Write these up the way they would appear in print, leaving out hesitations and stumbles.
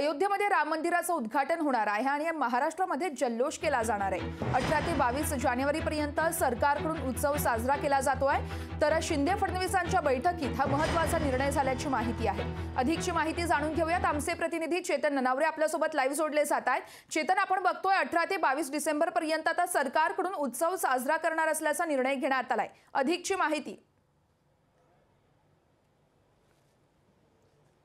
अयोध्येमध्ये राम मंदिराचं उद्घाटन होणार आहे आणि महाराष्ट्रामध्ये जल्लोष केला जाणार आहे। 18 ते 22 जानेवारीपर्यंत सरकारकडून उत्सव साजरा केला जातोय। तर शिंदे फडणवीसांच्या बैठकीत हा महत्त्वाचा निर्णय झाल्याची माहिती आहे। अधिकची माहिती जाणून घेऊयात। आमचे प्रतिनिधी चेतन ननावरे आपल्यासोबत लाईव्ह जोडले जात आहेत। चेतन, आपण बघतोय 18 ते 22 डिसेंबर पर्यंत आता सरकारकडून उत्सव साजरा करणार असल्याचा निर्णय घेण्यात आलाय। अधिकची माहिती।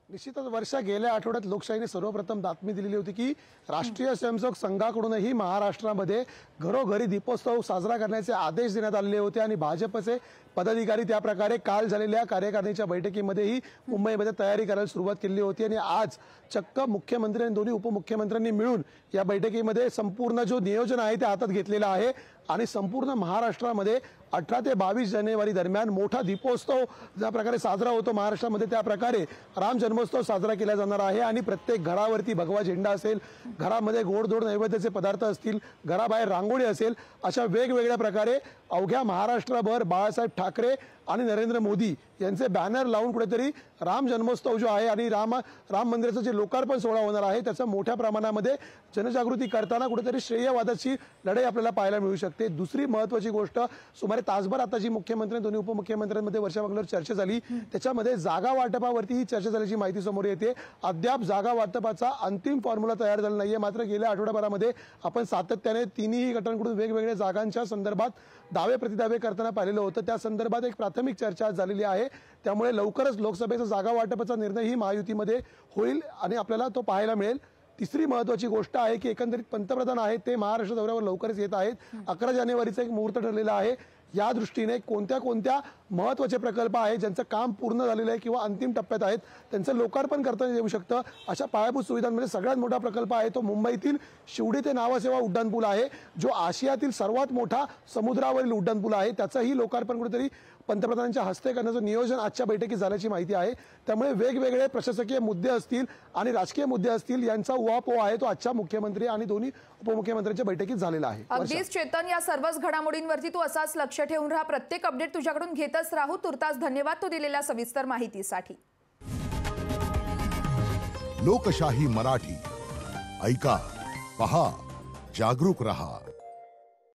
निश्चितच वर्षा गेल्या आठवड्यात लोकशाहीने सर्वप्रथम बातमी दिलेली होती की राष्ट्रीय स्वयंसेवक संघाकडूनही महाराष्ट्रामध्ये घरोघरी दीपोत्सव साजरा करण्याचे आदेश देण्यात आलेले होते आणि भाजपचे पदाधिकारी त्या प्रकारे काल झालेल्या कार्यकारिणीच्या बैठकीमध्येही मुंबईमध्ये तयारी करायला सुरुवात केली होती आणि आज चक्क मुख्यमंत्री आणि दोन्ही उपमुख्यमंत्र्यांनी मिळून या बैठकीमध्ये संपूर्ण जो नियोजन आहे ते हातात घेतलेला आहे आणि संपूर्ण महाराष्ट्रामध्ये 18 ते 22 जानेवारी दरम्यान मोठा दीपोत्सव ज्या प्रकारे साजरा होतो महाराष्ट्रामध्ये त्या प्रकारे राम जन्मोत्सव साजरा केला जाणार आहे आणि प्रत्येक घरावरती भगवा झेंडा असेल, घरामध्ये गोडधोड नैवेद्याचे पदार्थ असतील, घराबाहेर रांगोळी असेल, अशा वेगवेगळ्या प्रकारे अवघ्या महाराष्ट्रभर बाळासाहेब ठाकरे आणि नरेंद्र मोदी यांचे बॅनर लावून कुठेतरी राम जन्मोत्सव जो आहे आणि राम मंदिराचं जे लोकार्पण सोहळा होणार आहे त्याचा मोठ्या प्रमाणामध्ये जनजागृती करताना कुठेतरी श्रेयवादाची लढाई आपल्याला पाहायला मिळू शकते। दुसरी महत्त्वाची गोष्ट, सुमारे तासभर आता जी मुख्यमंत्री दोन्ही उपमुख्यमंत्र्यांमध्ये वर्षा बंगल्यावर चर्चा झाली त्याच्यामध्ये जागा वाटपावरती ही चर्चा झाल्याची माहिती समोर येते। अद्याप जागा वाटपाचा अंतिम फॉर्म्युला तयार झाला नाहीये। मात्र गेल्या आठवड्याभरामध्ये आपण सातत्याने तिन्ही गटांकडून वेगवेगळ्या जागांच्या संदर्भात दावे प्रतिदावे करताना पाहिलेलं होतं। त्या संदर्भात एक प्राथमिक चर्चा झालेली आहे। त्यामुळे लवकरच लोकसभेचा जागा वाटपाचा निर्णय ही महायुतीमध्ये होईल आणि आपल्याला तो पाहायला मिळेल। तिसरी महत्त्वाची गोष्ट आहे की एकंदरीत पंतप्रधान आहेत ते महाराष्ट्र दौऱ्यावर लवकरच येत आहेत। 11 जानेवारीचा एक मुहूर्त ठरलेला आहे। या दृष्टीने कोणत्या महत्त्वाचे प्रकल्प आहेत ज्यांचं काम पूर्ण झालेलं आहे किंवा अंतिम टप्प्यात आहेत त्यांचं लोकार्पण करता येऊ शकतं अशा पायाभूत सुविधांमध्ये सगळ्यात मोठा प्रकल्प आहे तो मुंबईतील शिवडी ते नावासेवा उड्डाणपूल आहे, जो आशियातील सर्वात मोठा समुद्रावरील उड्डाणपूल आहे। त्याचंही लोकार्पण कुठेतरी पंतप्रधानांच्या हस्ते करण्याचं नियोजन आजच्या बैठकीत झाल्याची माहिती आहे। त्यामुळे वेगवेगळे प्रशासकीय मुद्दे असतील आणि राजकीय मुद्दे असतील यांचा उहापोह आहे तो आजच्या मुख्यमंत्री आणि दोन्ही उपमुख्यमंत्र्यांच्या बैठकीत झालेला आहे। अगदीच चेतन, या सर्वच घडामोडींवरती तू असाच लक्ष ठेवून राहा। प्रत्येक अपडेट तुझ्याकडून घेतच राहू। तुर्तास धन्यवाद तू दिलेल्या सविस्तर माहितीसाठी। लोकशाही मराठी ऐका, पहा, जागरूक रहा।